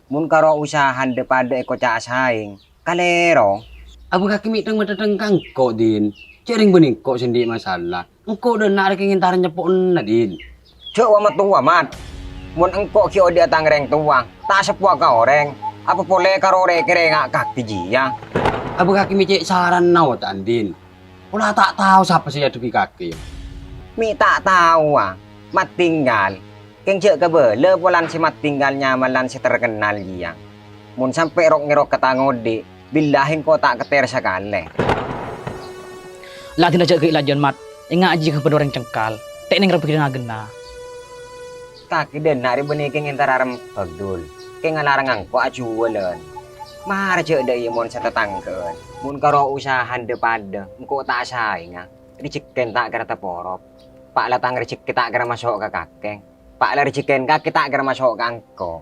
Mun karo usahan depada eko cak saing. Kalero. Abu kaki mitang matatang kangko din. Cering bening kok sendi masalah. Engko dan narik ingin taran nyepon na din. Cuk wa matua mat. Mun engko ki odi atang reng tuang. Tak sepua ka oreng. Apa boleh karo reke ngak kaki jia. Abu kaki micik saran nawa tan din. Ulah tak tahu siapa sih aduh kaki. Mi tak tahu ah. Mat tinggal. Keng cek ke bele polan si mat tinggalnya malan si terkenal dia. Mun sampai rok ngerok ketangodi. Billahin ko tak keter sekali. Lah tindak ke ilajan mat. Ingat aja ke orang cengkal. Tek ning rapik ngagena. Kaki den nari benih keng intararam pagdul. Keng ngalarang angko acuwelen. Mahar cek dai mon sa tetangkeun. Mun karo usahan depada engko tak saing ah. Riciken tak kira porop. Pak latang ricik kita kira masuk ke kakek. Pak la riciken kaki tak kira masuk ke angko.